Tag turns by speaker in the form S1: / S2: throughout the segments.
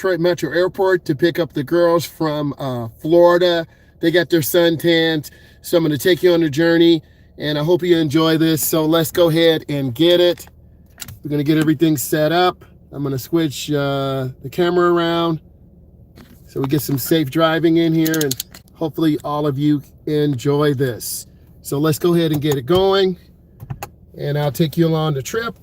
S1: Detroit Metro Airport to pick up the girls from Florida. They got their suntans, so I'm going to take you on a journey, and I hope you enjoy this. So let's go ahead and get it. We're going to get everything set up. I'm going to switch the camera around so we get some safe driving in here, and hopefully all of you enjoy this. So let's go ahead and get it going, and I'll take you along the trip.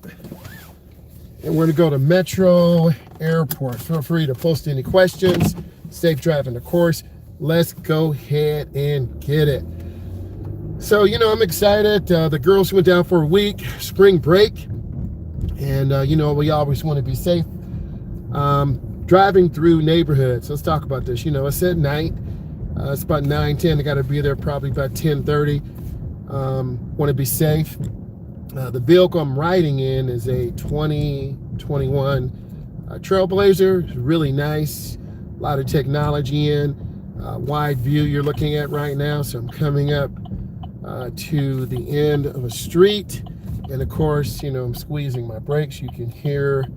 S1: And we're going to go to Metro Airport. Feel free to post any questions. Safe driving, of course. Let's go ahead and get it. So, I'm excited. The girls went down for a week, spring break. And, we always want to be safe. Driving through neighborhoods. Let's talk about this. It's at night. It's about 9:10. I got to be there probably about 10:30. Want to be safe. The vehicle I'm riding in is a 2021 Trailblazer. It's really nice. A lot of technology in. Wide view you're looking at right now. So I'm coming up to the end of a street. And of course, I'm squeezing my brakes. You can hear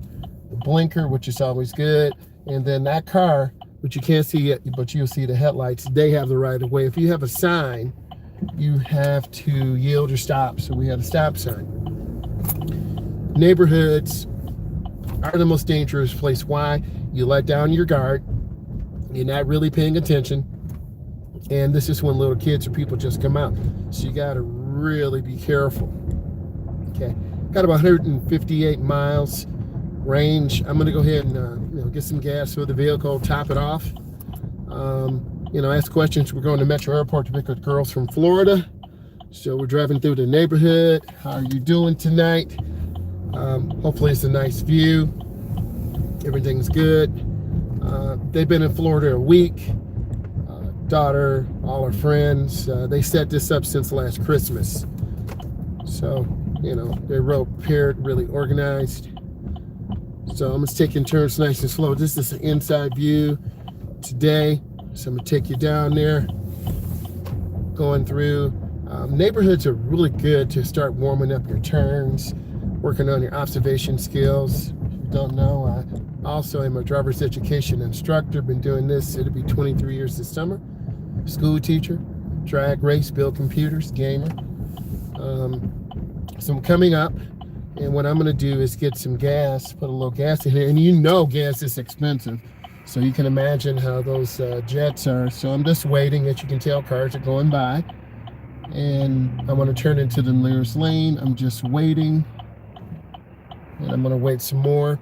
S1: the blinker, which is always good. And then that car, which you can't see it, but you'll see the headlights. They have the right of way. If you have a sign, you have to yield or stop. So we have a stop sign. Neighborhoods are the most dangerous place. Why? You let down your guard. You're not really paying attention. And this is when little kids or people just come out. So you got to really be careful. Okay. Got about 158 miles range. I'm going to go ahead and get some gas for the vehicle, top it off. Ask questions. We're going to Metro Airport to pick up girls from Florida. So we're driving through the neighborhood. How are you doing tonight? Hopefully it's a nice view. Everything's good. They've been in Florida a week. Daughter, all her friends. They set this up since last Christmas. So, they're real prepared, really organized. So I'm just taking turns nice and slow. This is an inside view today. So I'm going to take you down there, going through. Neighborhoods are really good to start warming up your turns, working on your observation skills. If you don't know, I also am a driver's education instructor. Been doing this, it'll be 23 years this summer. School teacher, drag race, build computers, gamer. So I'm coming up, and what I'm going to do is get some gas, put a little gas in here. And gas is expensive. So you can imagine how those jets are. So I'm just waiting. As you can tell, cars are going by. And I want to turn into the nearest lane. I'm just waiting. And I'm going to wait some more.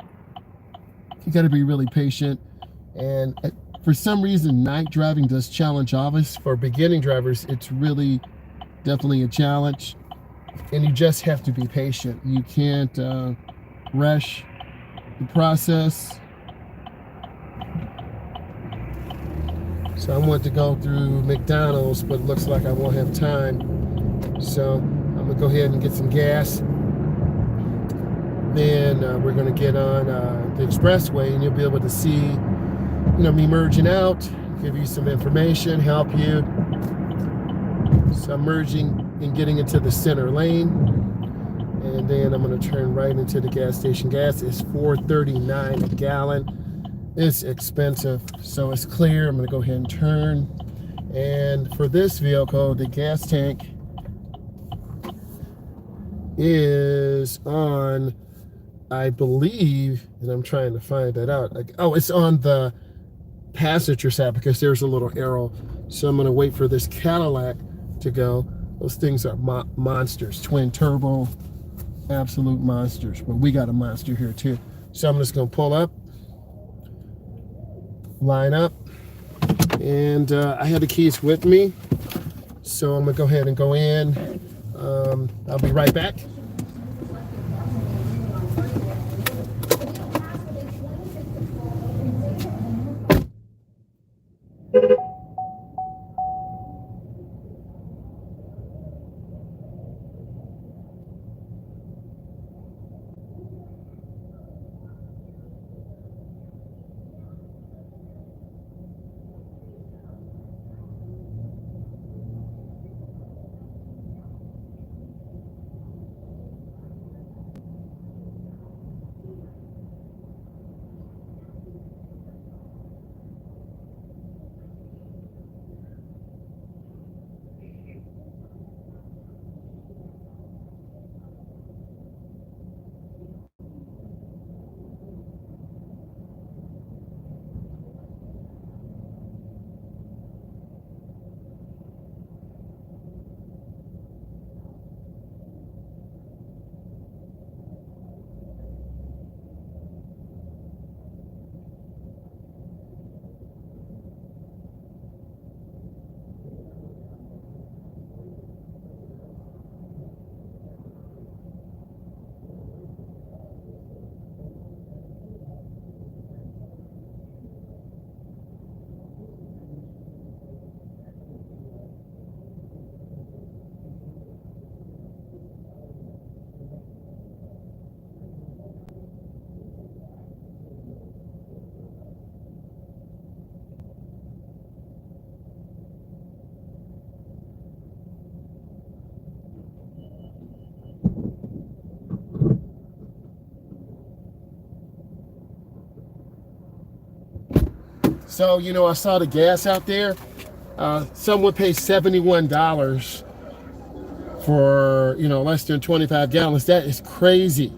S1: You got to be really patient. And for some reason, night driving does challenge others. For beginning drivers, it's really definitely a challenge. And you just have to be patient. You can't rush the process. So I want to go through McDonald's, but it looks like I won't have time. So I'm going to go ahead and get some gas. Then we're going to get on the expressway, and you'll be able to see, me merging out, give you some information, help you. So I'm merging and getting into the center lane. And then I'm going to turn right into the gas station. Gas is $4.39 a gallon. It's expensive, so it's clear. I'm going to go ahead and turn. And for this vehicle, the gas tank is on, I believe, and I'm trying to find that out. It's on the passenger side because there's a little arrow. So I'm going to wait for this Cadillac to go. Those things are monsters, twin turbo, absolute monsters. But we got a monster here too. So I'm just going to pull up, line up, and I had the keys with me, so I'm gonna go ahead and go in. I'll be right back. So, you know, I saw the gas out there. Some would pay $71 for, you know, less than 25 gallons. That is crazy.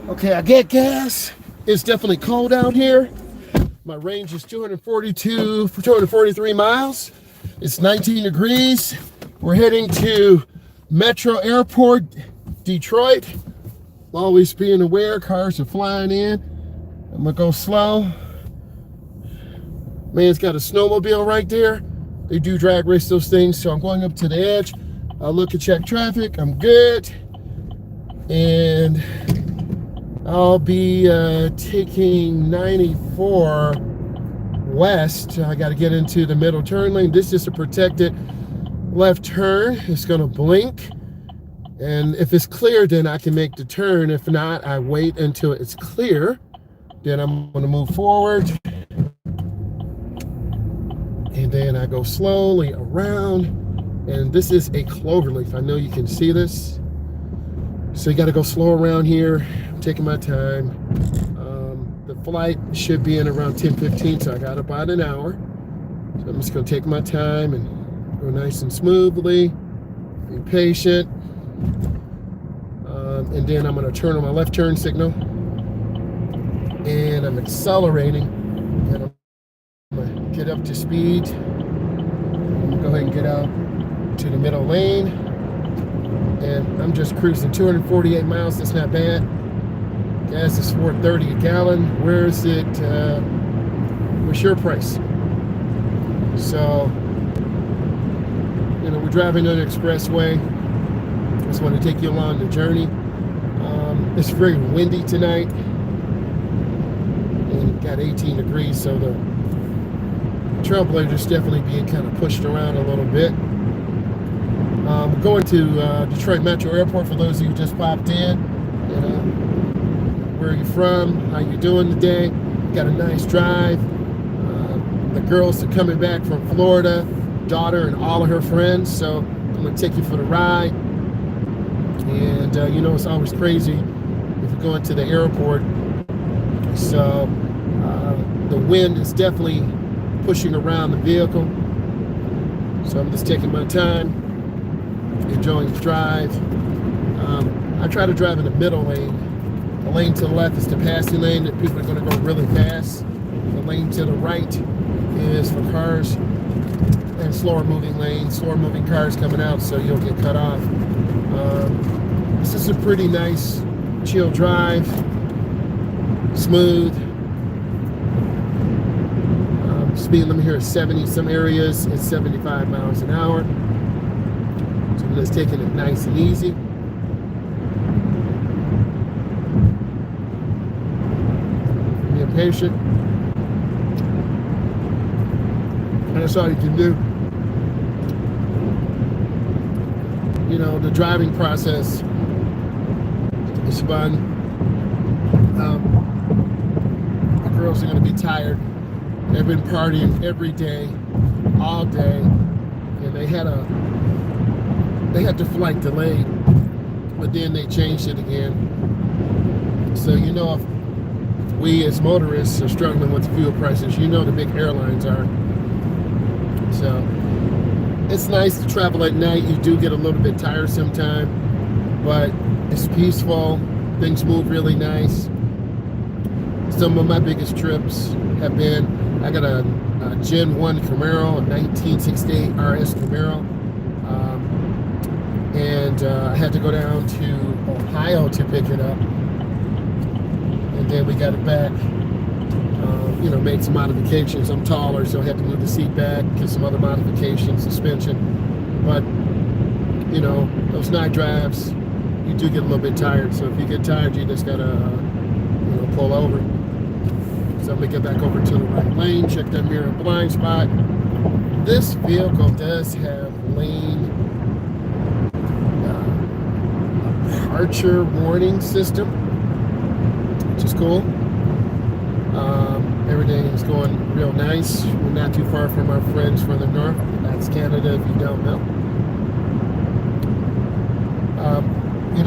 S1: Okay, I get gas. It's definitely cold out here. My range is 243 miles. It's 19 degrees. We're heading to Metro Airport, Detroit. Always being aware, cars are flying in. I'm gonna go slow. Man's got a snowmobile right there. They do drag race those things, so I'm going up to the edge. I'll look and check traffic. I'm good. And I'll be taking 94 west. I got to get into the middle turn lane. This is a protected left turn. It's going to blink. And if it's clear, then I can make the turn. If not, I wait until it's clear. Then I'm going to move forward. And then I go slowly around. And this is a cloverleaf. I know you can see this. So you got to go slow around here. I'm taking my time. The flight should be in around 10:15, so I got about an hour. So I'm just going to take my time and go nice and smoothly. Be patient. And then I'm going to turn on my left turn signal. And I'm accelerating. And I'm going to get up to speed. I'm going to go ahead and get out to the middle lane. And I'm just cruising 248 miles. That's not bad. Gas is $4.30 a gallon. Where is it? What's your price? So, you know, we're driving on the expressway. Just want to take you along the journey. It's very windy tonight. And got 18 degrees, so the trailblader's definitely being kind of pushed around a little bit. We're going to Detroit Metro Airport. For those of you who just popped in, you know, where are you from? How you doing today? Got a nice drive. The girls are coming back from Florida, daughter and all of her friends. So I'm gonna take you for the ride. And you know, it's always crazy if you're going to the airport. So the wind is definitely pushing around the vehicle. So I'm just taking my time, enjoying the drive. I try to drive in the middle lane. The lane to the left is the passing lane that people are going to go really fast. The lane to the right is for cars and slower moving lanes, slower moving cars coming out, so you'll get cut off. This is a pretty nice, chill drive, smooth. Speed limit here is 70. Some areas it's 75 miles an hour. So I'm just taking it nice and easy. Being patient. And that's all you can do. You know, the driving process is fun. The girls are going to be tired. They've been partying every day, all day, and they had the flight delayed, but then they changed it again. So you know, if we as motorists are struggling with fuel prices, you know the big airlines are. So it's nice to travel at night. You do get a little bit tired sometimes, but it's peaceful. Things move really nice. Some of my biggest trips have been, I got a Gen 1 Camaro, a 1968 RS Camaro, and I had to go down to Ohio to pick it up, and then we got it back. You know, made some modifications. I'm taller, so I had to move the seat back, get some other modifications, suspension. But you know, those night drives, you do get a little bit tired. So if you get tired, you just gotta, pull over. So let me get back over to the right lane, check that mirror blind spot. This vehicle does have lane departure warning system, which is cool. Everything is going real nice. We're not too far from our friends from the north. That's Canada, if you don't know.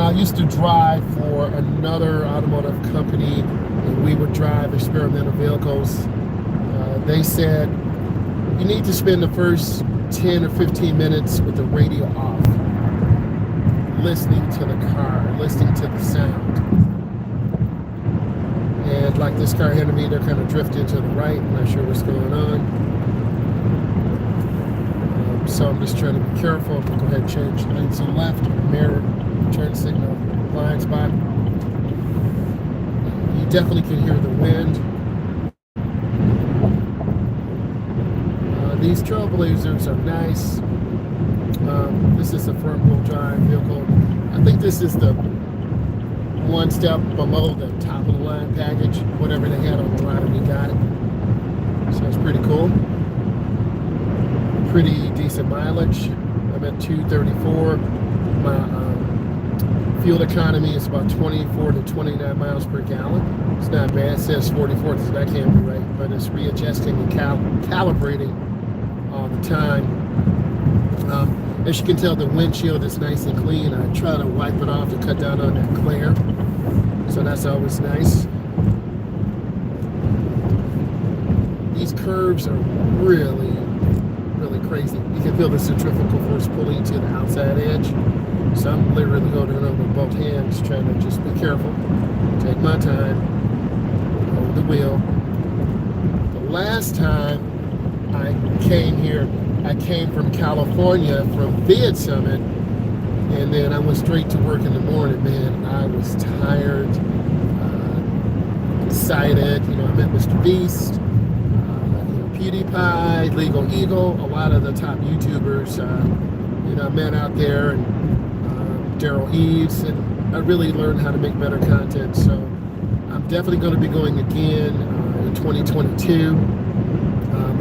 S1: I used to drive for another automotive company, and we would drive experimental vehicles. They said you need to spend the first 10 or 15 minutes with the radio off, listening to the car, listening to the sound. And like this car ahead of me, they're kind of drifting to the right. I'm not sure what's going on. So I'm just trying to be careful. I'm going to go ahead and change lanes to the left, mirror, turn signal, blind spot. You definitely can hear the wind. These Trailblazers are nice. This is a front wheel drive vehicle. I think this is the one step below the top of the line package. Whatever they had on the line, we got it. So it's pretty cool. Pretty decent mileage. I'm at 234. My fuel economy is about 24 to 29 miles per gallon. It's not bad. It says 44, so that can't be right, but it's readjusting and calibrating all the time. As you can tell, the windshield is nice and clean. I try to wipe it off to cut down on that glare, so that's always nice. These curves are really crazy. You can feel the centrifugal force pulling to the outside edge. So I'm literally holding on with both hands, trying to just be careful, take my time, hold the wheel. The last time I came here, I came from California, from Vid Summit, and then I went straight to work in the morning. Man, I was tired, excited. I met Mr. Beast, PewDiePie, Legal Eagle, a lot of the top YouTubers, I met out there, and Daryl Eves, and I really learned how to make better content. So I'm definitely going to be going again in 2022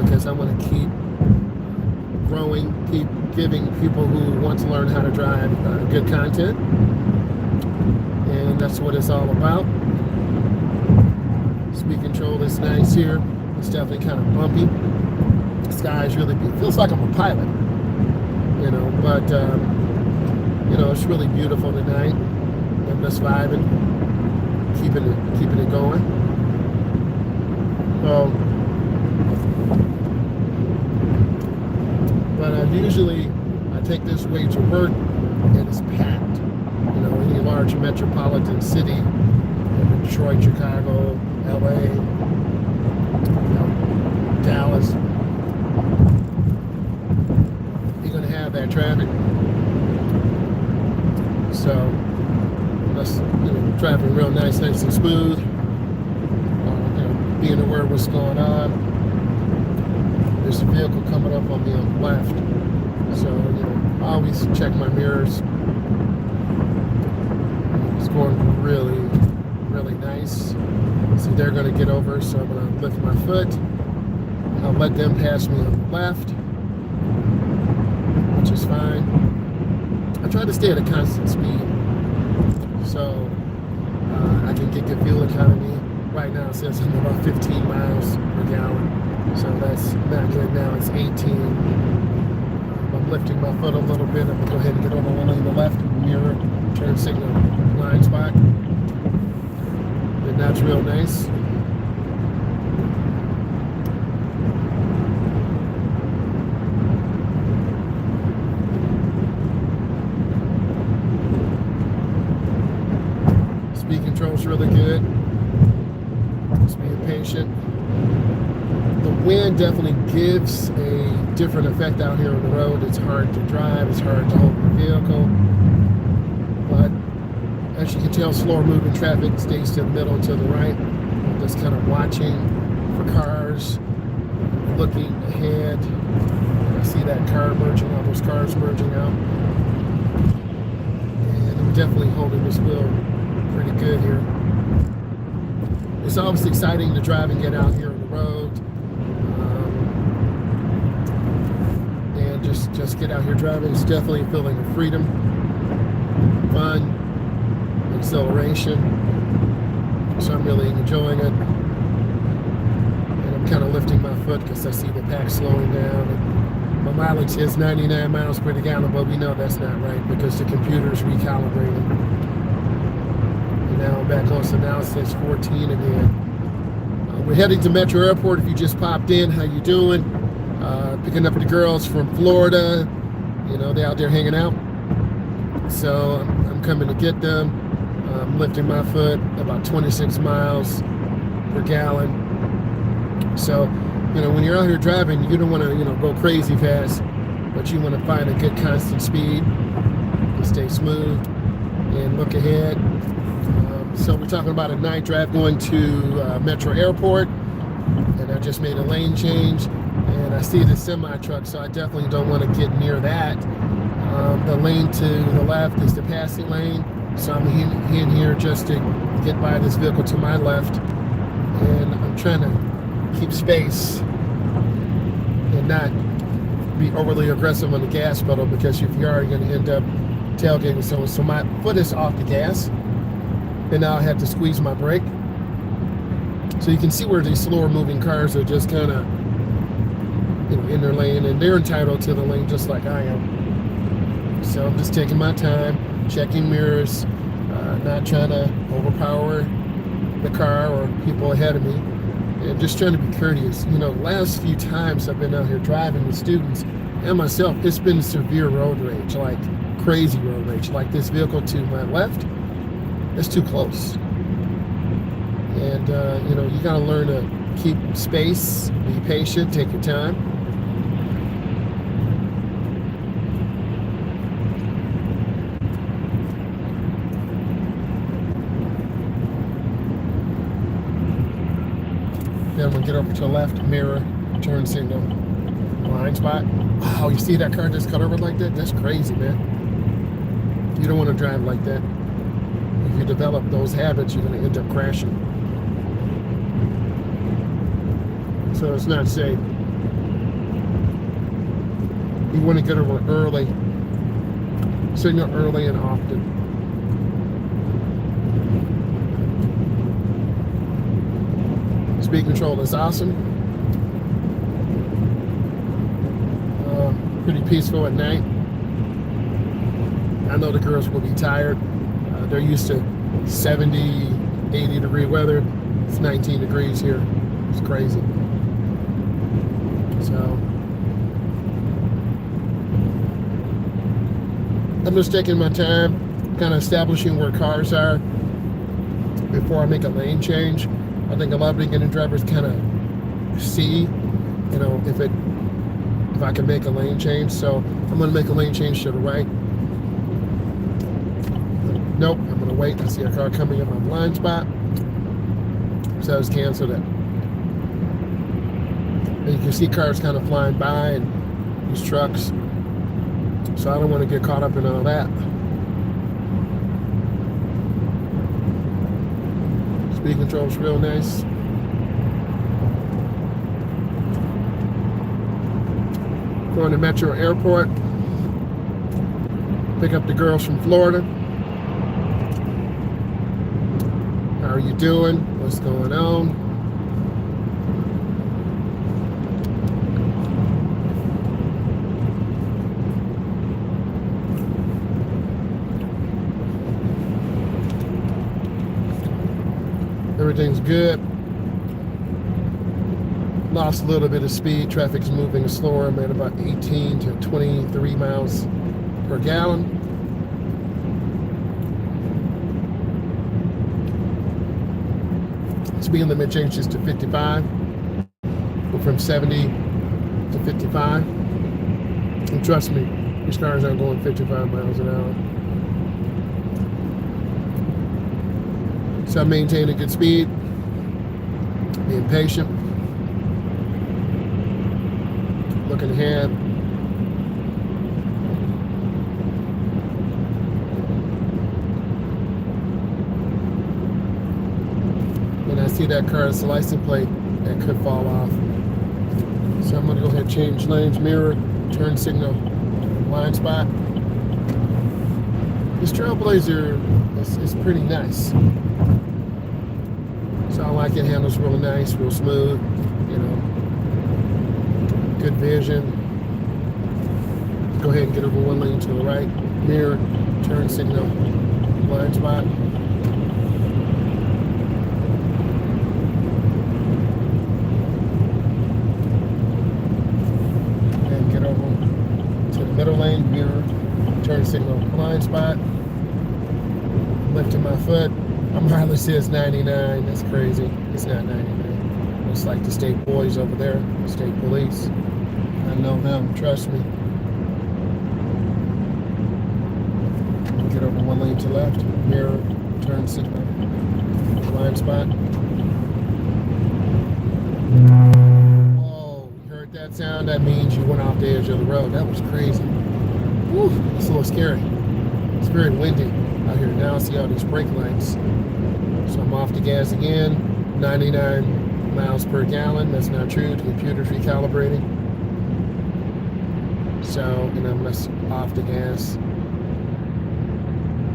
S1: because I want to keep growing, keep giving people who want to learn how to drive good content, and that's what it's all about. Speed control is nice here. It's definitely kind of bumpy. The sky is really beautiful. Feels like I'm a pilot, but it's really beautiful tonight. I'm just vibing, keeping it going. But usually I take this way to work, and it's packed. Any large metropolitan city, Detroit, Chicago, LA, Dallas, you're going to have that traffic. So that's driving real nice and smooth. Being aware of what's going on. There's a vehicle coming up on me on the left, so I always check my mirrors. It's going really nice. So they're going to get over, so I'm going to lift my foot. I'll let them pass me on the left, which is fine. I try to stay at a constant speed, so I can get good fuel economy. Right now it says I'm about 15 miles per gallon, so that's not good. Now it's 18. I'm lifting my foot a little bit. I'm going to go ahead and get over one on the left, mirror, turn signal, blind spot. And that's real nice. Speed control's really good. Just being patient. The wind definitely gives a different effect out here on the road. It's hard to drive, it's hard to hold the vehicle. But as you can tell, slower moving traffic stays to the middle and to the right. Just kind of watching for cars, looking ahead. I see that car merging, all those cars merging out. definitely holding this wheel pretty good here. It's always exciting to drive and get out here on the road, and just get out here driving. It's definitely a feeling of freedom, fun, exhilaration. So I'm really enjoying it, and I'm kind of lifting my foot because I see the pack slowing down. And my mileage says 99 miles per gallon, but we know that's not right because the computer's recalibrating. And now I'm back on, so now it says 14 again. We're heading to Metro Airport. If you just popped in, how you doing? Picking up the girls from Florida. You know, they're out there hanging out. So I'm coming to get them. I'm lifting my foot about 26 miles per gallon. So, you know, when you're out here driving, you don't want to, go crazy fast, but you want to find a good constant speed and stay smooth and look ahead. So we're talking about a night drive going to Metro Airport, and I just made a lane change, and I see the semi truck, so I definitely don't want to get near that. The lane to the left is the passing lane, so I'm in here just to get by this vehicle to my left, and I'm trying to keep space and not be overly aggressive on the gas pedal, because if you're already going to end up tailgating someone. So my foot is off the gas, and now I have to squeeze my brake. So you can see where these slower moving cars are just kind of, in their lane, and they're entitled to the lane just like I am. So I'm just taking my time, checking mirrors, not trying to overpower the car or people ahead of me, and just trying to be courteous. Last few times I've been out here driving with students and myself, it's been severe road rage, like crazy road rage. Like this vehicle to my left, it's too close. And, you got to learn to keep space, be patient, take your time. Then I'm going to get over to the left, mirror, turn signal, blind spot. Wow, you see that car just cut over like that? That's crazy, man. You don't want to drive like that. If you develop those habits, you're going to end up crashing. So it's not safe. You want to get over early, signal early and often. Speed control is awesome. Pretty peaceful at night. I know the girls will be tired. They're used to 70, 80 degree weather. It's 19 degrees here. It's crazy. So I'm just taking my time, kind of establishing where cars are before I make a lane change. I think a lot of beginning drivers kind of see, if I can make a lane change. So I'm going to make a lane change to the right. Nope, I'm going to wait. I see a car coming in my blind spot, so I just canceled it. And you can see cars kind of flying by and these trucks. So I don't want to get caught up in all that. Speed control is real nice. Going to Metro Airport. Pick up the girls from Florida. How are you doing? What's going on? Everything's good. Lost a little bit of speed. Traffic's moving slower. I'm at about 18 to 23 miles per gallon. Speed limit changes to 55. Go from 70 to 55. And trust me, these cars aren't going 55 miles an hour. So I'm maintaining good speed, being patient, looking ahead. see that car's license plate that could fall off. So I'm gonna go ahead and change lanes, mirror, turn signal, blind spot. This Trailblazer is pretty nice. So I like it, handles real nice, real smooth, you know, good vision. Go ahead and get over one lane to the right, mirror, turn signal, blind spot. And get over to the middle lane, mirror, turn signal, blind spot. Lifting my foot. My mileage says 99. That's crazy. It's not 99. It's like the state boys over there, state police. I know them, trust me. Get over one lane to left, mirror, turn signal, blind spot. Whoa, you heard that sound? That means you went off the edge of the road. That was crazy. Woo, it's a little scary. It's very windy out here now. I see all these brake lights. So I'm off the gas again, 99 miles per gallon. That's not true, the computer's recalibrating. So, and I'm off the gas.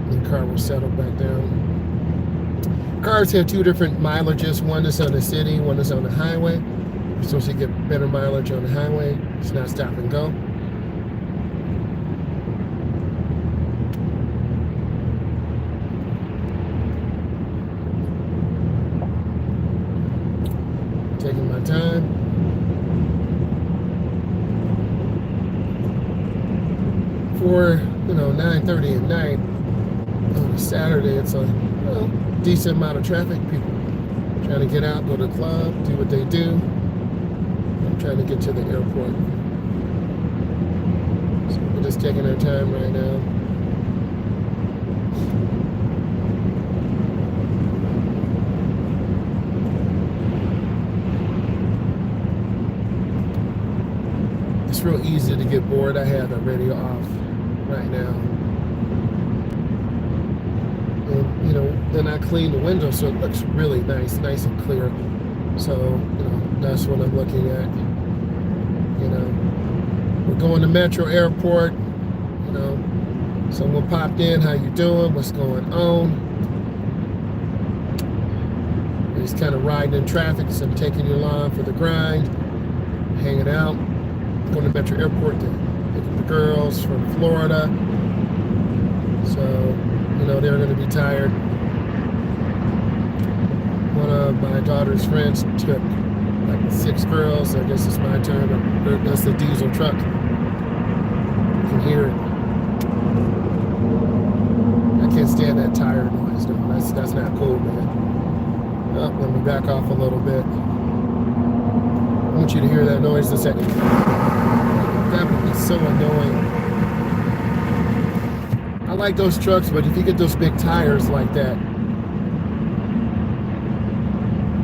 S1: The car will settle back down. Cars have two different mileages. One is on the city, one is on the highway. You're supposed to get better mileage on the highway. It's not stop and go. Taking my time. For 9:30 at night on a Saturday, it's a decent amount of traffic. People trying to get out, go to the club, do what they do. I'm trying to get to the airport. So we're just taking our time right now. It's real easy to get bored. I have the radio off right now. And, then I clean the window so it looks really nice and clear. So, that's what I'm looking at. We're going to Metro Airport. Someone popped in. How you doing? What's going on? He's kind of riding in traffic, so I'm taking you along for the grind, hanging out. Going to Metro Airport to pick up the girls from Florida. So, they're going to be tired. One of my daughter's friends took like 6 girls. I guess it's my turn. That's the diesel truck. You can hear it. I can't stand that tire noise, though. That's not cool, man. Oh, let me back off a little bit. I want you to hear that noise in a second. That would be so annoying. I like those trucks, but if you get those big tires like that,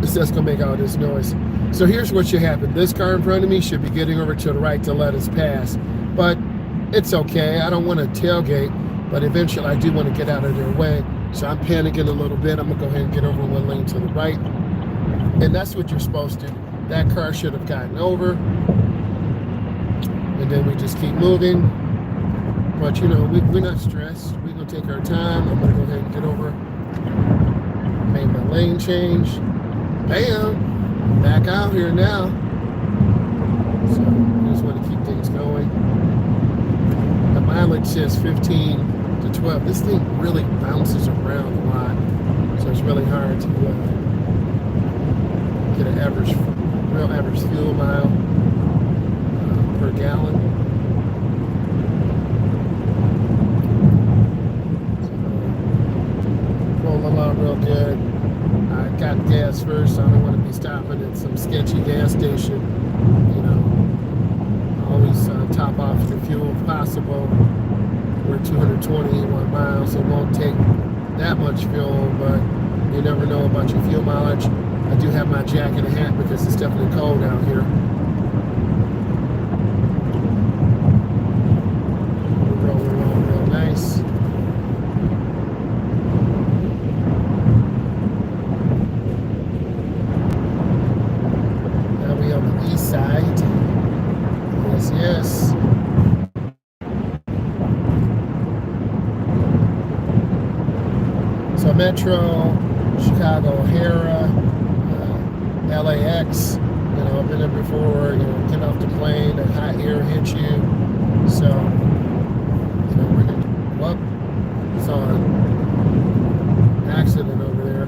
S1: it's just gonna make all this noise. So here's what should happen. This car in front of me should be getting over to the right to let us pass, but it's okay. I don't want to tailgate, but eventually I do want to get out of their way. So I'm panicking a little bit. I'm gonna go ahead and get over one lane to the right, and that's what you're supposed to. That car should have gotten over, and then we just keep moving. But we're not stressed. We're gonna take our time. I'm gonna go ahead and get over. Made my lane change. Bam! Back out here now. So I just want to keep things going. The mileage says 15 to 12. This thing really bounces around a lot, so it's really hard to get an real average fuel mile per gallon. Rolling along real good. I got gas first, so I don't want to be stopping at some sketchy gas station. Always top off the fuel if possible. We're 221 miles. It won't take that much fuel, but you never know about your fuel mileage. I do have my jacket and hat because it's definitely cold out here. We're rolling along real nice. Chicago Metro, Chicago O'Hara, LAX. I've been there before. Get off the plane, the hot air hits you. So, we're gonna. Well, saw an accident over there.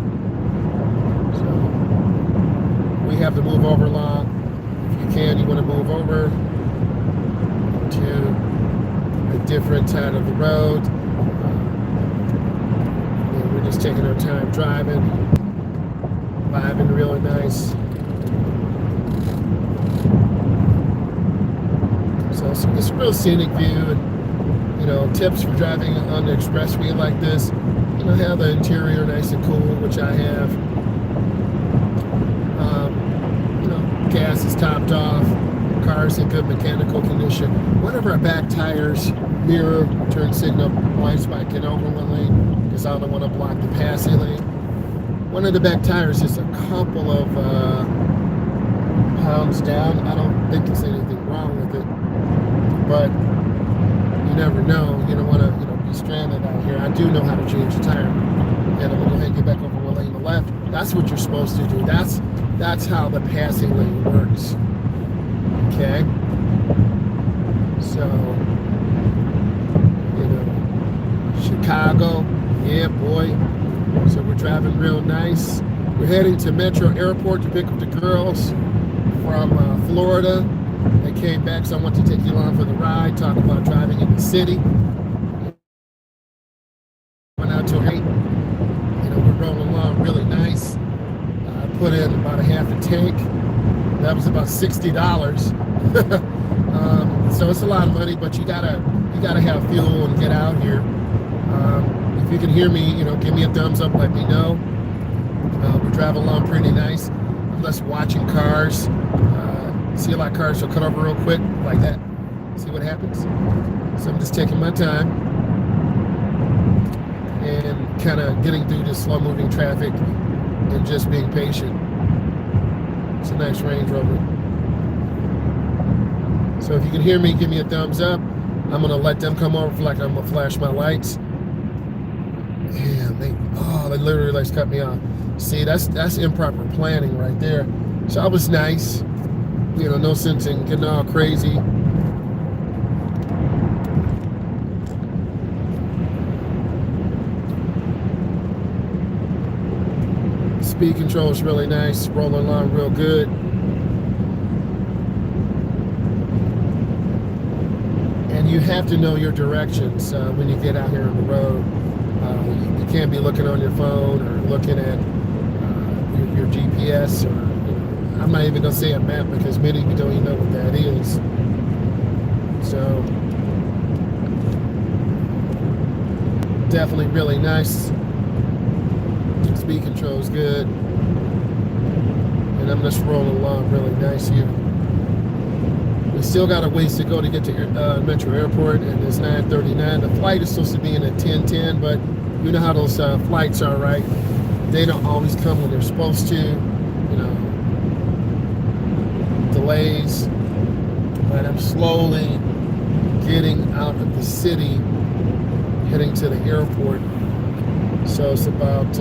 S1: So we have to move over a lot. If you can, you want to move over to a different side of the road. We're just taking our time driving, vibing really nice. So it's a real scenic view, and tips for driving on the expressway like this. Have the interior nice and cool, which I have. Gas is topped off. Car's in good mechanical condition. One of our back tires, mirror, turn signal, blind spot, get over one lane because I don't want to block the passing lane. One of the back tires is a couple of pounds down. I don't think there's anything wrong with it, but you never know. You don't want to, be stranded out here. I do know how to change the tire, and I'm gonna go ahead and get back over one lane to the left. That's what you're supposed to do. That's how the passing lane works. Okay. So, Chicago, yeah, boy. So we're driving real nice. We're heading to Metro Airport to pick up the girls from Florida. They came back, so I want to take you along for the ride, talk about driving in the city. Went out to 8. We're rolling along really nice. I put in about a half a tank. That was about $60. So it's a lot of money, but you gotta have fuel and get out here. If you can hear me, give me a thumbs up, let me know. We're driving along pretty nice. I'm just watching cars. See a lot of cars will cut over real quick like that. See what happens? So I'm just taking my time and kind of getting through this slow moving traffic and just being patient. It's a nice Range Rover. So if you can hear me, give me a thumbs up. I'm gonna let them come over like I'm gonna flash my lights. Damn, they literally like cut me off. See, that's improper planning right there. So I was nice. No sense in getting all crazy. Speed control is really nice, rolling along real good. And you have to know your directions when you get out here on the road. You can't be looking on your phone or looking at your GPS, or I'm not even gonna say a map because many of you don't even know what that is. So definitely really nice. Speed control is good, and I'm just rolling along really nice here. We still got a ways to go to get to Metro Airport, and it's 9:39. The flight is supposed to be in at 10:10, but you know how those flights are, right? They don't always come when they're supposed to. Delays. But I'm slowly getting out of the city, heading to the airport. So it's about,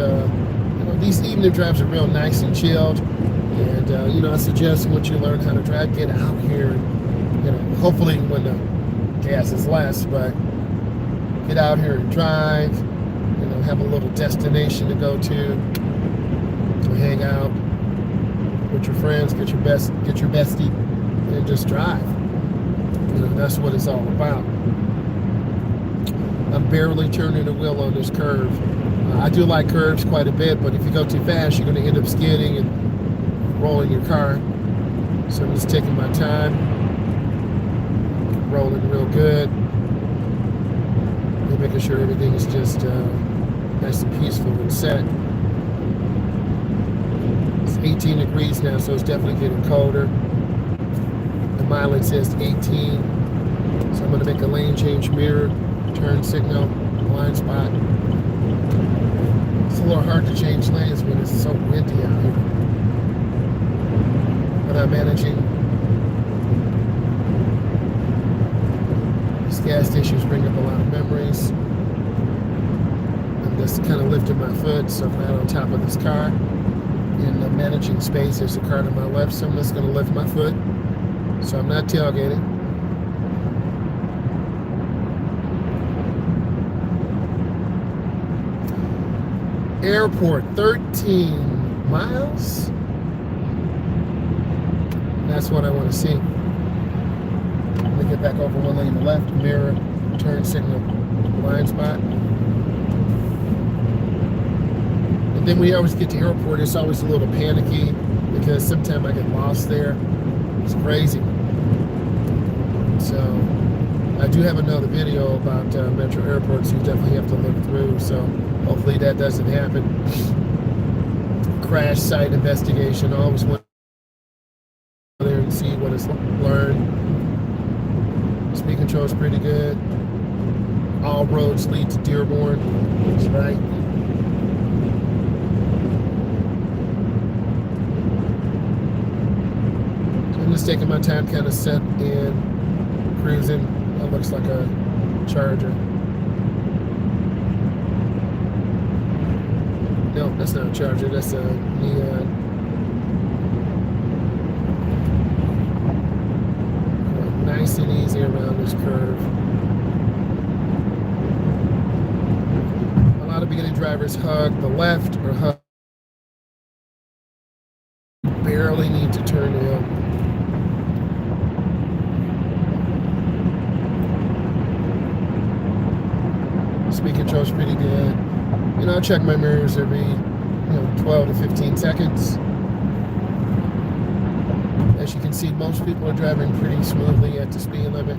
S1: these evening drives are real nice and chilled. And, I suggest once you learn how to drive, get out here. Hopefully when the gas is less, but get out here and drive. Have a little destination to go to hang out with your friends, get your bestie, and just drive. That's what it's all about. I'm barely turning the wheel on this curve. I do like curves quite a bit, but if you go too fast, you're going to end up skidding and rolling your car. So I'm just taking my time, rolling real good, and making sure everything is just nice and peaceful and set. It's 18 degrees now, so it's definitely getting colder. The mileage says 18. So I'm going to make a lane change, mirror, turn signal, blind spot. It's a little hard to change lanes when it's so windy out here. But I'm managing. These gas stations bring up a lot of memories. I'm just kind of lifted my foot so I'm not on top of this car. In managing space, there's a car to my left, so I'm just going to lift my foot so I'm not tailgating. Airport, 13 miles. That's what I want to see. Let me get back over one lane to the left, mirror, turn signal, blind spot. And then we always get to airport, it's always a little panicky because sometimes I get lost there. It's crazy. So I do have another video about metro airports you definitely have to look through. So hopefully that doesn't happen. Crash site investigation. I always want there and see what it's learned. Speed control is pretty good. All roads lead to Dearborn. That's right. So I'm just taking my time, kind of set in, cruising. That looks like a Charger. No, that's not a Charger. That's a Neon. Nice and easy around this curve. A lot of beginning drivers hug the left or hug. Barely need to turn in. Speed control's pretty good. You know, I check my mirrors every 12 to 15 seconds. As you can see, most people are driving pretty smoothly at the speed limit.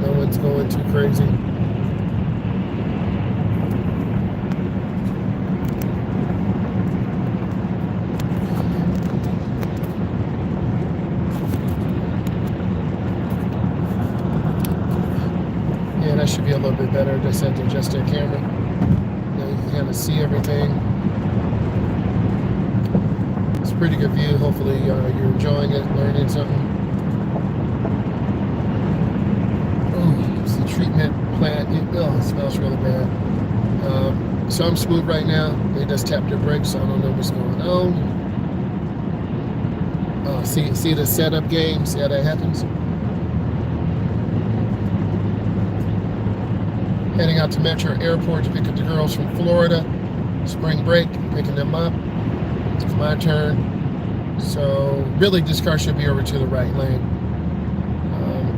S1: No one's going too crazy. Yeah, that should be a little bit better. Just had to adjust their camera. Now you can kind of see everything. It's a pretty good view. Hopefully you're enjoying it, learning something. Oh, it's the treatment plant. It smells really bad. So I'm smooth right now. They just tapped their brakes, so I don't know what's going on. See the setup game? See how that happens? Heading out to Metro Airport to pick up the girls from Florida. Spring break, picking them up. It's my turn. So really this car should be over to the right lane.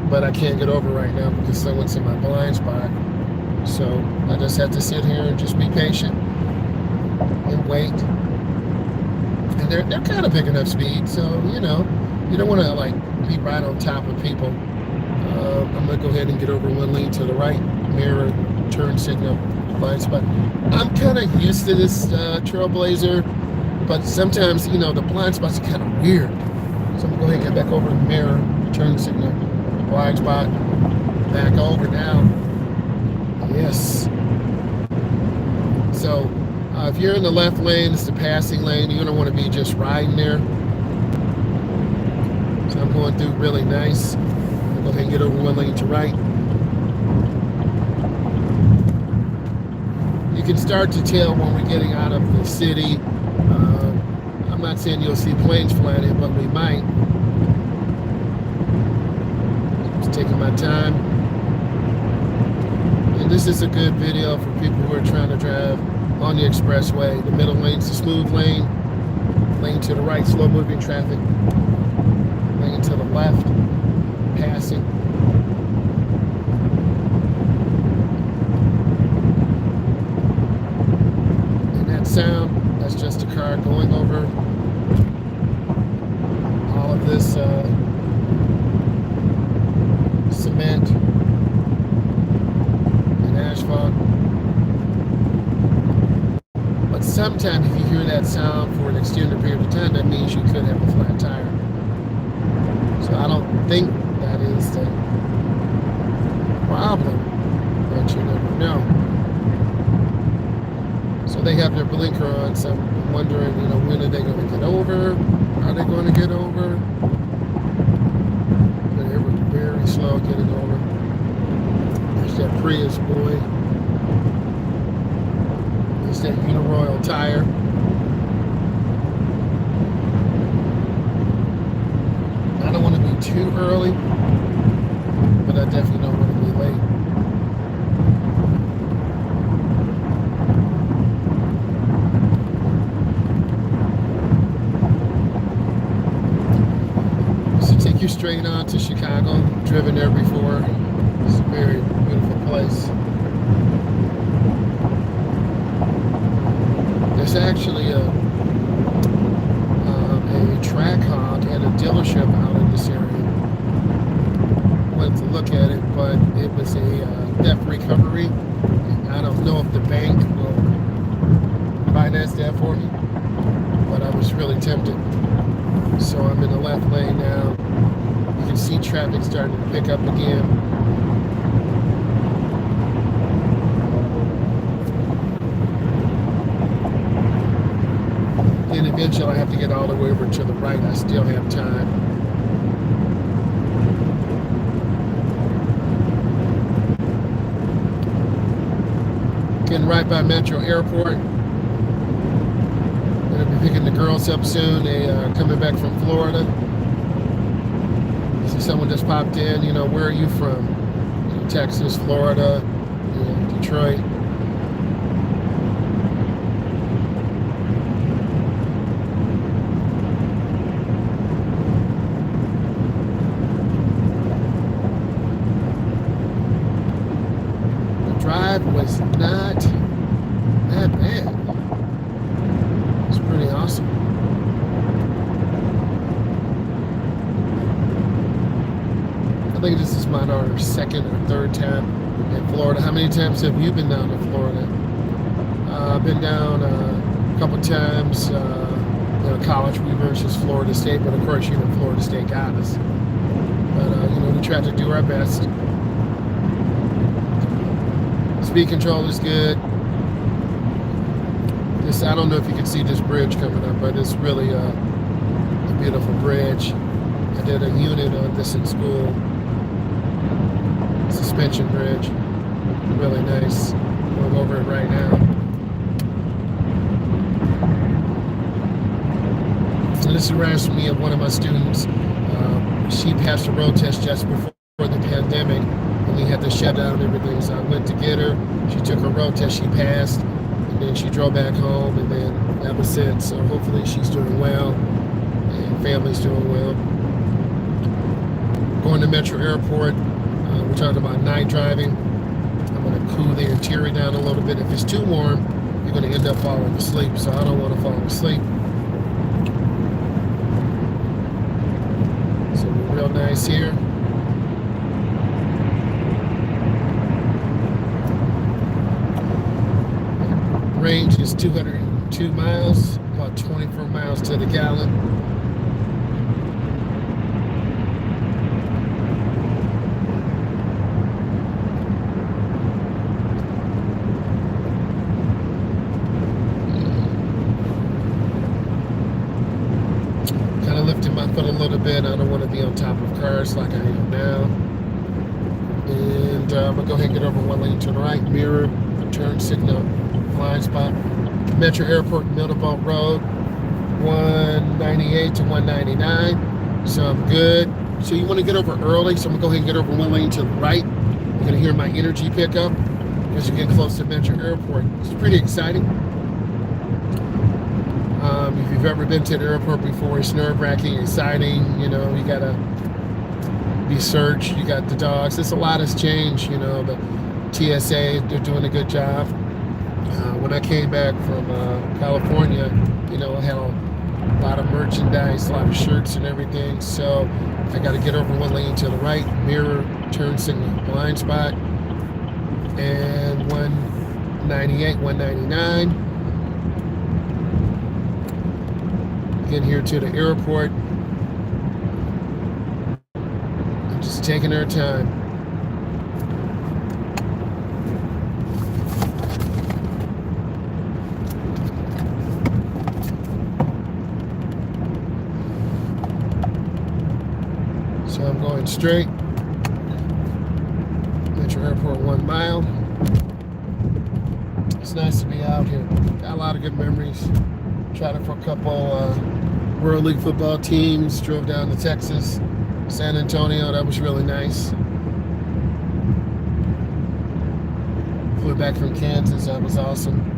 S1: But I can't get over right now because someone's in my blind spot. So I just have to sit here and just be patient and wait. And they're kind of picking up speed, so you don't want to like be right on top of people. I'm gonna go ahead and get over one lane to the right, mirror, turn signal, blind spot. I'm kind of used to this Trailblazer, but sometimes the blind spots are kind of weird. So I'm gonna go ahead and get back over the mirror, turn signal, blind spot, back over now. Yes. So if you're in the left lane, it's the passing lane. You're gonna want to be just riding there. So I'm going through really nice. I'll go ahead and get over one lane to right. You can start to tell when we're getting out of the city. I'm not saying you'll see planes flying in, but we might. Just taking my time. And this is a good video for people who are trying to drive on the expressway. The middle lane's the smooth lane. Lane to the right, slow moving traffic. Lane to the left, passing. And that sound, that's just a car going over all of this cement and asphalt. But sometimes if you hear that sound for an extended period of time, that means you could have a flat tire. So I don't think that is the problem, but you never know. So they have their blinker on, so I'm wondering, when are they going to get over? Are they going to get over? They were very slow getting over. There's that Prius boy. There's that Uniroyal tire. I don't want to be too early, but I definitely don't want to be late. So take you straight on to Chicago. Driven there before. It's a very beautiful place. There's actually a track hog at a dealership out in this area. Went to look at it, but it was a theft recovery. I don't know if the bank will finance that for me, but I was really tempted. So I'm in the left lane now. You can see traffic starting to pick up again. And eventually I have to get all the way over to the right. I still have time. Getting right by Metro Airport. Gonna be picking the girls up soon. They coming back from Florida. I see someone just popped in. You know, where are you from? You know, Texas, Florida, you know, Detroit. Drive was not that bad. It's pretty awesome. I think this is my daughter's second or third time in Florida. How many times have you been down to Florida? I've been down a couple times. You know, college we versus Florida State, but of course, you know, Florida State got us. But you know, we try to do our best. Speed control is good. This, I don't know if you can see this bridge coming up, but it's really a beautiful bridge. I did a unit on this in school. Suspension bridge. Really nice. Going over it right now. So this reminds me of one of my students. She passed a road test just before the pandemic. We had to shut down everything, so I went to get her. She took her road test, she passed, and then she drove back home, and then that was it. So hopefully she's doing well, and family's doing well. Going to Metro Airport, we're talking about night driving. I'm going to cool the interior down a little bit. If it's too warm, you're going to end up falling asleep, so I don't want to fall asleep. So we're real nice here. Range is 202 miles, about 24 miles to the gallon. Kind of lifting my foot a little bit. I don't want to be on top of cars like I am now. And I'm going to go ahead and get over one lane to the right, mirror, turn signal. Blind spot. Metro Airport, Middleboat Road, 198 to 199. So I'm good. So you want to get over early. So I'm going to go ahead and get over one lane to the right. You're going to hear my energy pick up as you get close to Metro Airport. It's pretty exciting. If you've ever been to the airport before, it's nerve-wracking, exciting. You know, you got to be searched. You got the dogs. There's a lot has changed, you know, but TSA, they're doing a good job. When I came back from California, you know, I had a lot of merchandise, a lot of shirts and everything. So I got to get over one lane to the right, mirror, turn signal, blind spot, and 198, 199. Get here to the airport. I'm just taking our time. So I'm going straight. Metro Airport 1 mile. This nice to be out here. Got a lot of good memories. Tried it for a couple World League football teams. Drove down to Texas, San Antonio. That was really nice. Flew back from Kansas. That was awesome.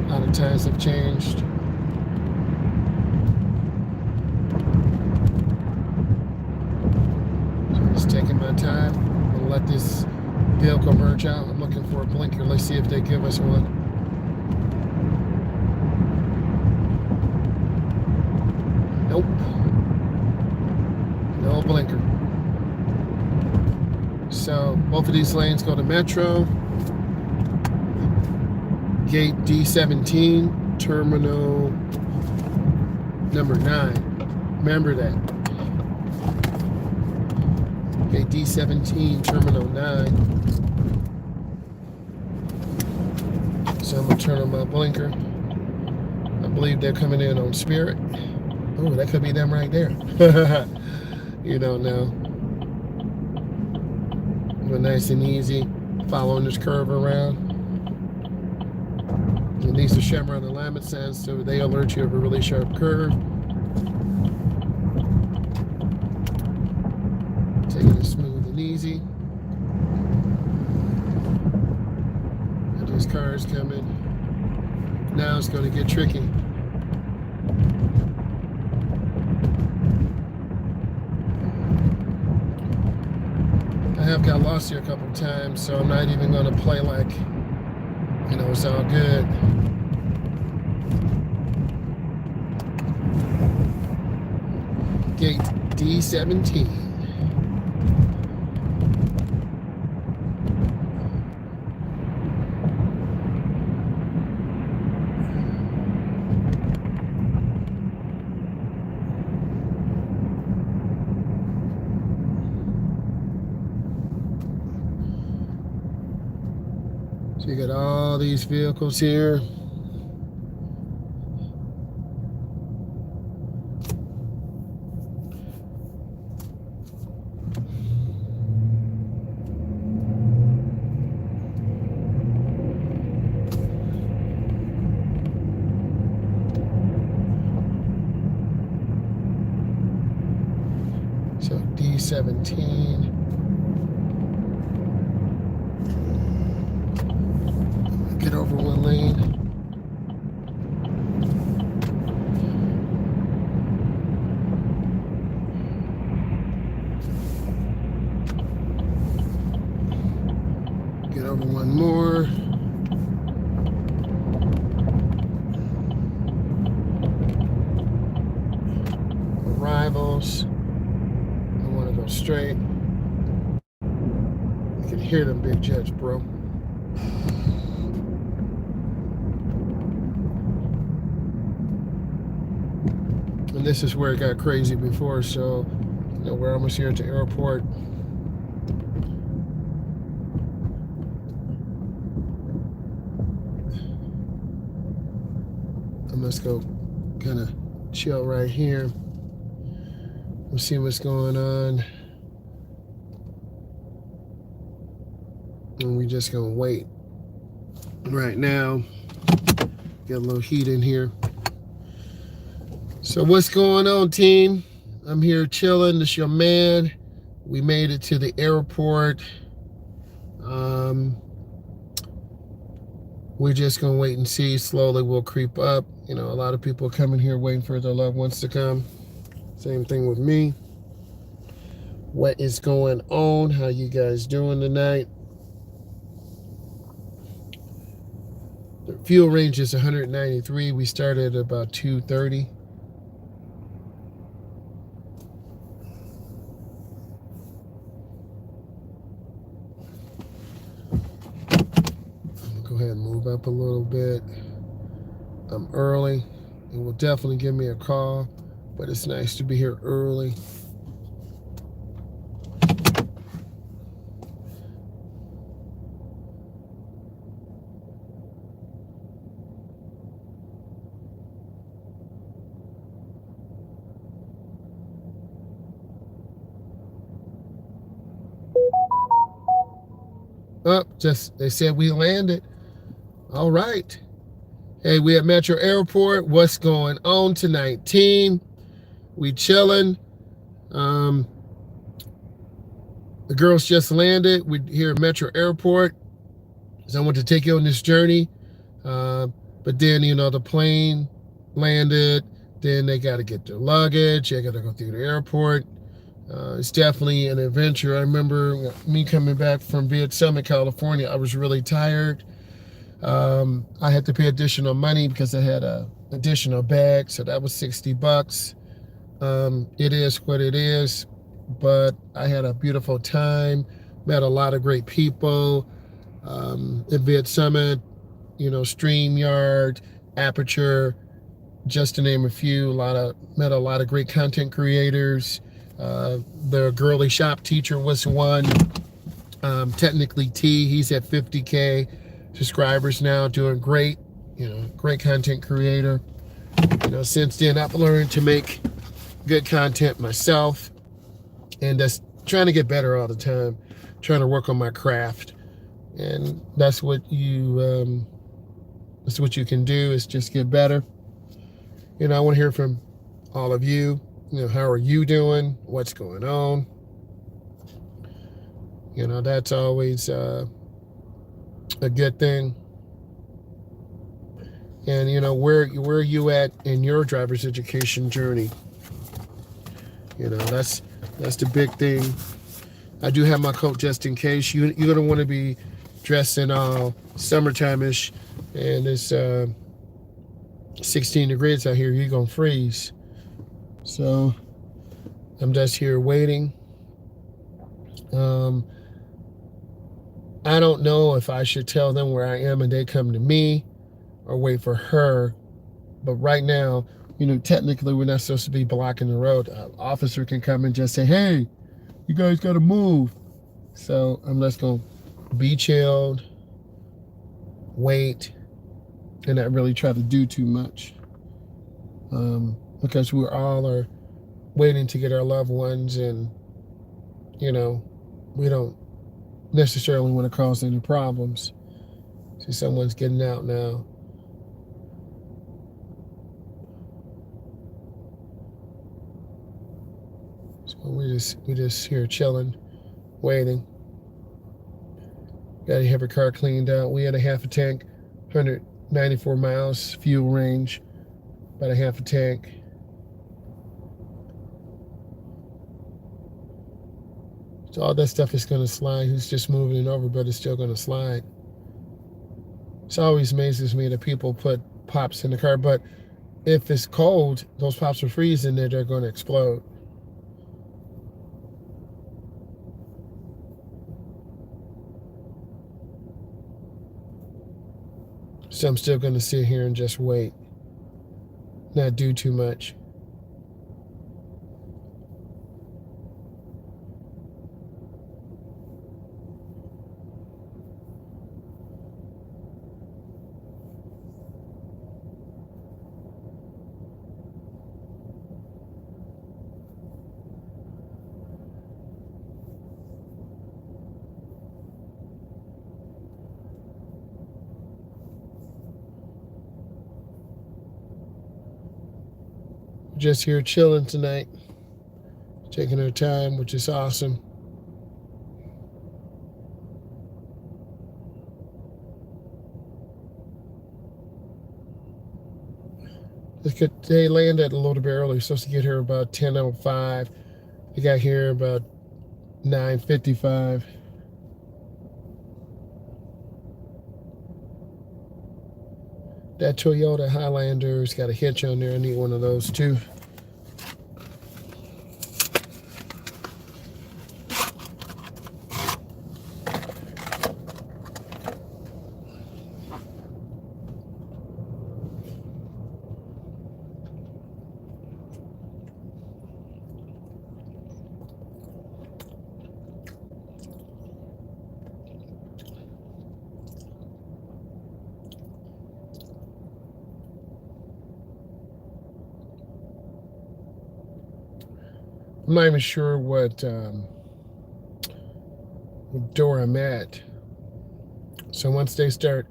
S1: A lot of times have changed. So I'm just taking my time. I'm gonna let this vehicle merge out. I'm looking for a blinker. Let's see if they give us one. Nope. No blinker. So both of these lanes go to Metro. Gate D17, terminal number 9. Remember that. Gate D17, terminal 9. So I'm gonna turn on my blinker. I believe they're coming in on Spirit. Oh, that could be them right there. You don't know. But nice and easy, following this curve around. And these are Chevron alignment signs, so they alert you of a really sharp curve. Taking it smooth and easy. And this car is coming. Now it's going to get tricky. I have got lost here a couple times, so I'm not even going to play like, you know, it's all good. Gate D17. So you got all these vehicles here. So D17. Get over one lane. Get over one more. Arrivals. I want to go straight. You can hear them big jets, bro. And this is where it got crazy before, so you know, we're almost here at the airport. I'm just go kind of chill right here. We'll see what's going on. And we're just gonna wait. Right now, get a little heat in here. So what's going on, team? I'm here chilling. This your man. We made it to the airport. We're just gonna wait and see. Slowly we'll creep up. You know, a lot of people are coming here waiting for their loved ones to come. Same thing with me. What is going on? How you guys doing tonight? The fuel range is 193. We started at about 230. Go ahead and move up a little bit. I'm early. It will definitely give me a call, but it's nice to be here early. Oh, just they said we landed. All right. Hey, we at Metro Airport. What's going on tonight, team? We chilling. Um, the girls just landed. We're here at Metro Airport. So I want to take you on this journey. Uh, but then, the plane landed. Then they got to get their luggage. They got to go through the airport. It's definitely an adventure. I remember me coming back from Viet Summit, California. I was really tired. I had to pay additional money because I had a additional bag, so that was $60. It is what it is, but I had a beautiful time. Met a lot of great people at Viet Summit. StreamYard, Aperture, just to name a few. Met a lot of great content creators. The girly shop teacher was one. Technically T, he's at 50K subscribers now, doing great. Great content creator. Since then I've learned to make good content myself, and that's trying to get better all the time, trying to work on my craft. And that's what you can do, is just get better. I want to hear from all of you. How are you doing? What's going on? That's always a good thing. And where are you at in your driver's education journey? That's the big thing. I do have my coat just in case. You're gonna want to be dressed in all summertime-ish, and it's 16 degrees out here. You're gonna freeze. So I'm just here waiting. I don't know if I should tell them where I am and they come to me, or wait for her. But right now, technically we're not supposed to be blocking the road. An officer can come and just say, hey, you guys got to move. So I'm just going to be chilled, wait, and not really try to do too much. Because we all are waiting to get our loved ones, and, we don't necessarily want to cause any problems. See, someone's getting out now. So we just here chilling, waiting. Got to have a car cleaned out. We had a half a tank, 194 miles fuel range, about a half a tank. So all that stuff is going to slide. He's just moving it over, but it's still going to slide. It always amazes me that people put pops in the car, but if it's cold, those pops will freeze in there, they're going to explode. So I'm still going to sit here and just wait, not do too much. Just here chilling tonight, taking our time, which is awesome. They landed a little bit early. Supposed to get here about 10:05. They got here about 9:55. That Toyota Highlander's got a hitch on there. I need one of those too. I'm not even sure what door I'm at. So once they start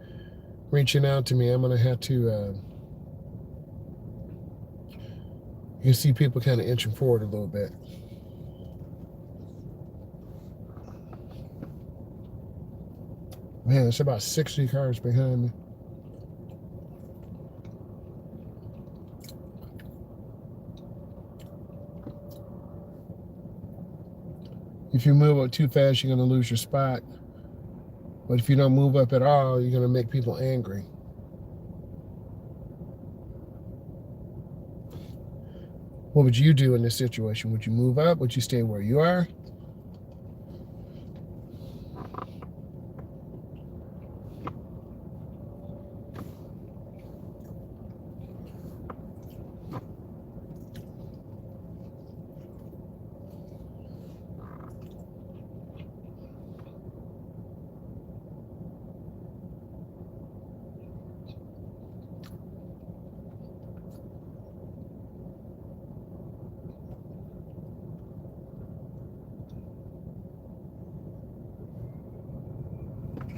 S1: reaching out to me. I'm going to have to, you can see people kind of inching forward a little bit. Man, it's about 60 cars behind me. If you move up too fast, you're going to lose your spot. But if you don't move up at all, you're going to make people angry. What would you do in this situation? Would you move up? Would you stay where you are?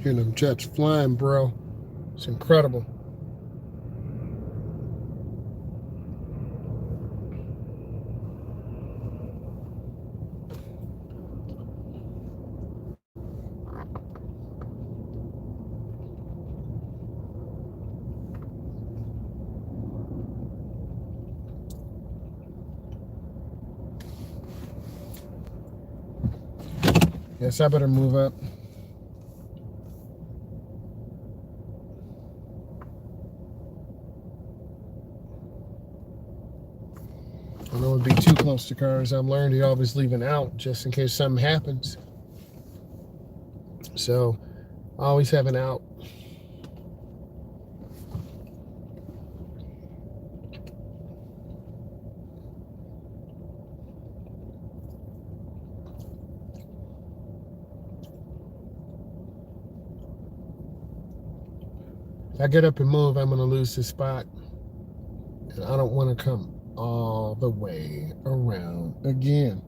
S1: Hearing them jets flying, bro. It's incredible. Yes, I better move up. I don't want to be too close to cars. I've learned to always leave an out just in case something happens. So I always have an out. If I get up and move, I'm going to lose this spot. And I don't want to come all the way around again.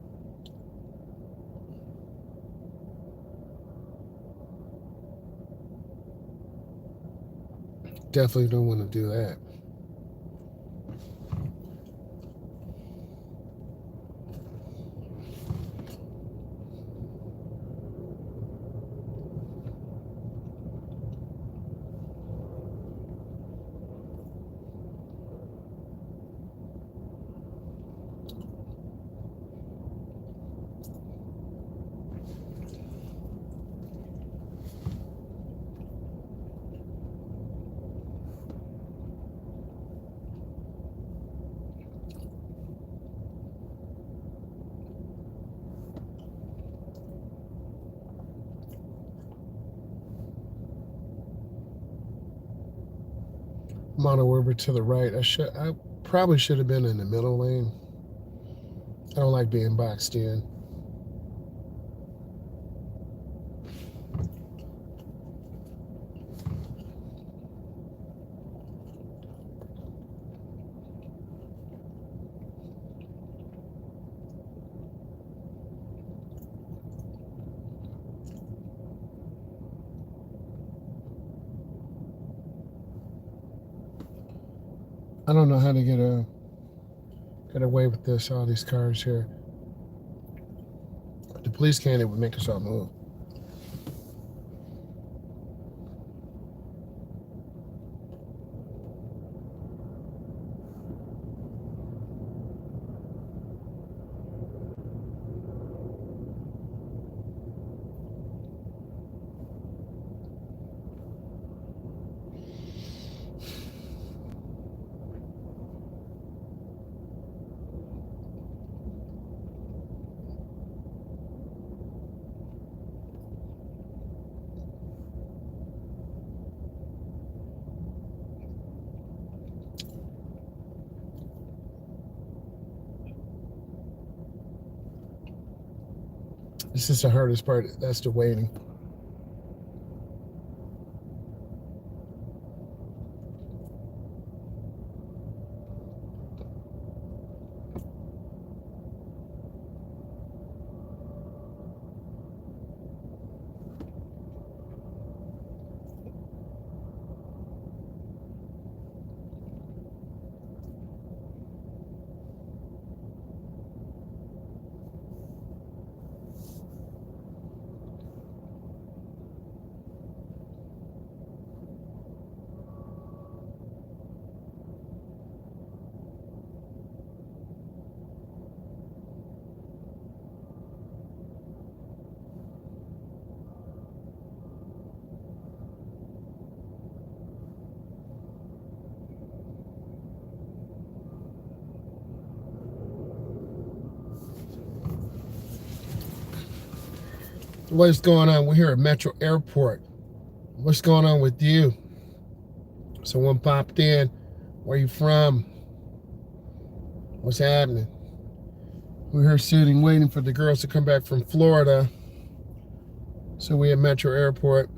S1: Definitely don't want to do that. I'm on over to the right. I probably should have been in the middle lane. I don't like being boxed in. I don't know how to get away with this. All these cars here. If the police can, it would make us all move. This is the hardest part. That's the waiting. What's going on? We're here at Metro Airport. What's going on with you? Someone popped in. Where you from? What's happening? We're here sitting, waiting for the girls to come back from Florida. So we're at Metro Airport.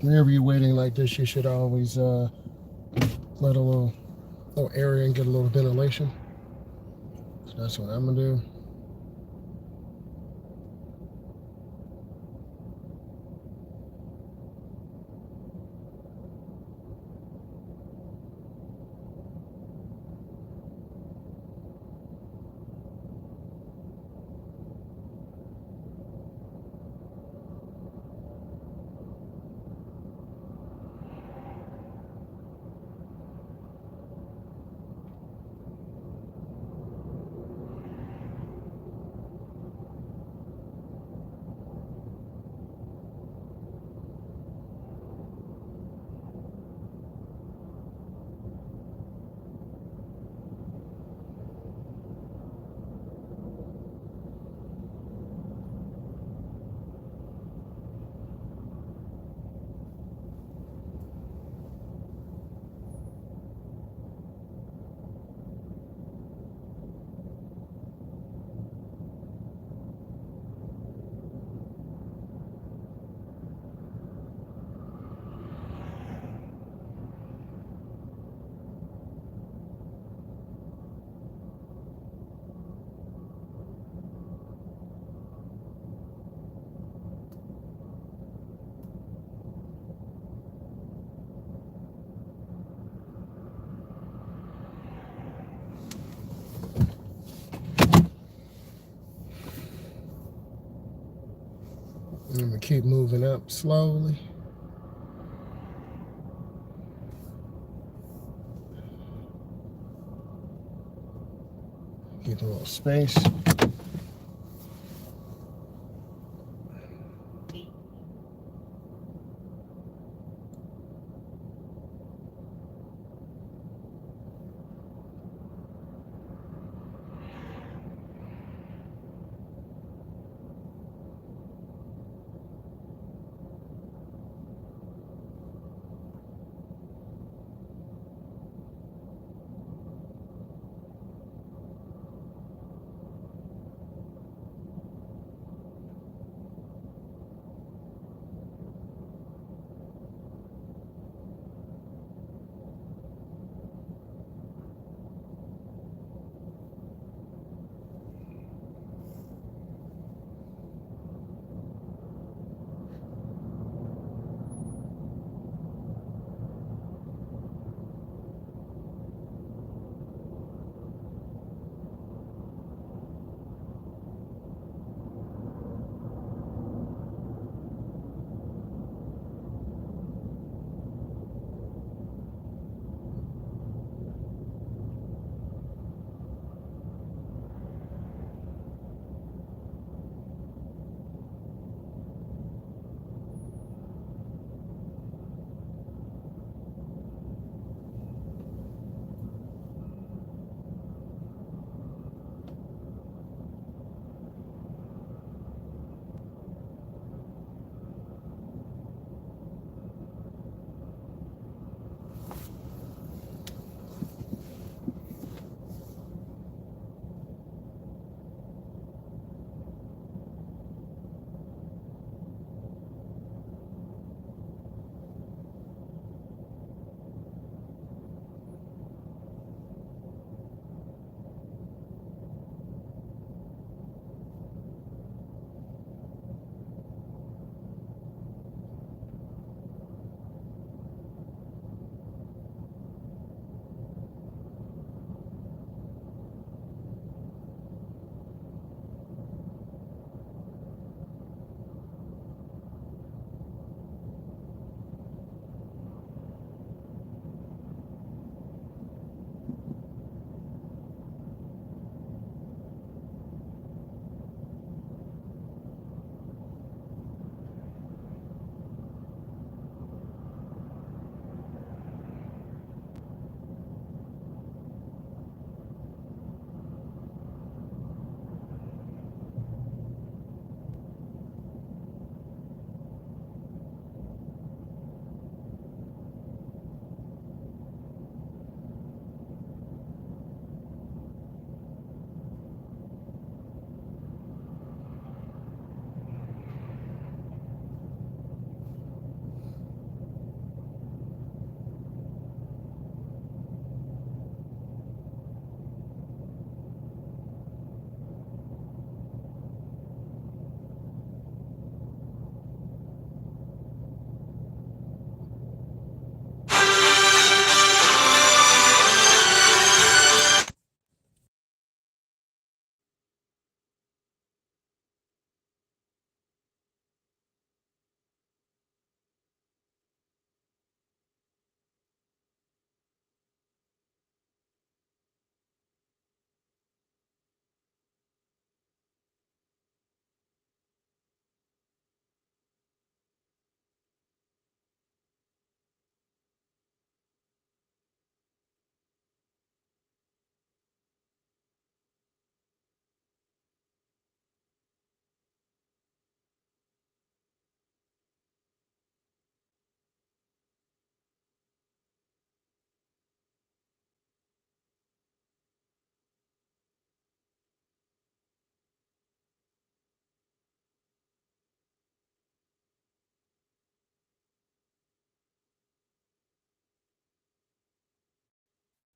S1: Whenever you're waiting like this, you should always let a little area and get a little ventilation. So that's what I'm gonna do. I'm gonna keep moving up slowly. Keep a little space.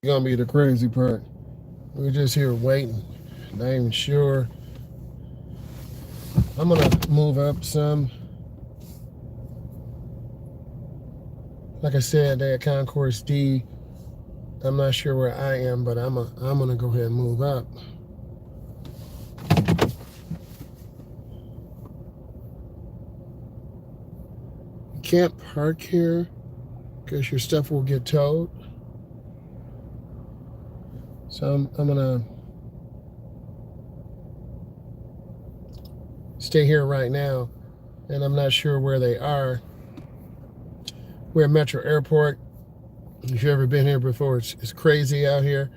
S1: Gonna be the crazy part. We're just here waiting. Not even sure. I'm gonna move up some. Like I said, they at Concourse D. I'm not sure where I am, but I'm gonna go ahead and move up. You can't park here because your stuff will get towed. So I'm gonna stay here right now, and I'm not sure where they are. We're at Metro Airport. If you've ever been here before, it's crazy out here.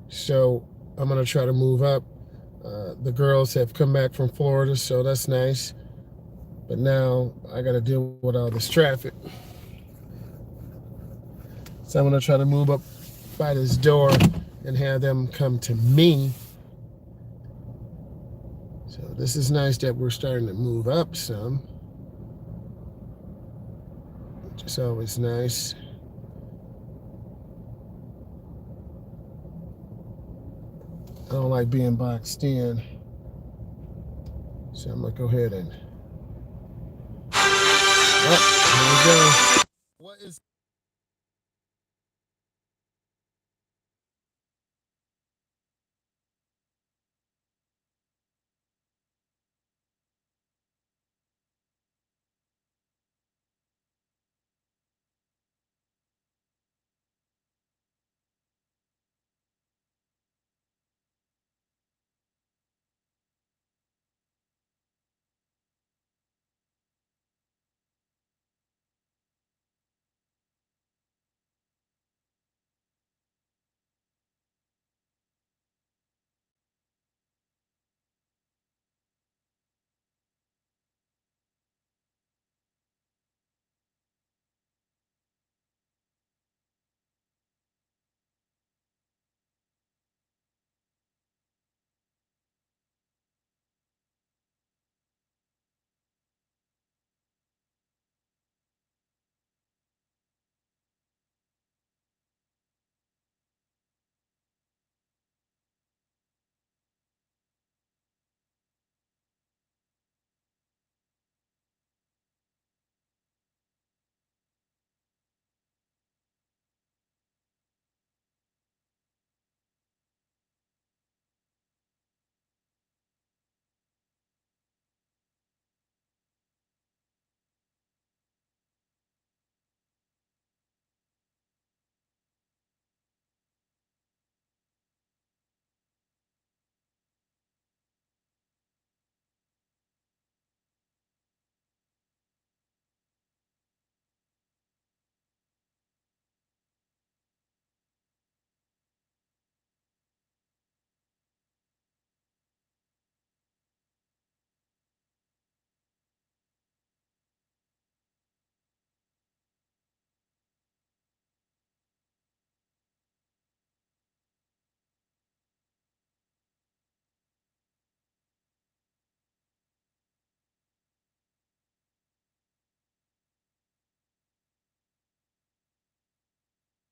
S1: So I'm gonna try to move up. The girls have come back from Florida, so that's nice. But now I gotta deal with all this traffic. So I'm gonna try to move up by this door and have them come to me. So this is nice that we're starting to move up some. Which is always nice. I don't like being boxed in. So I'm gonna go ahead and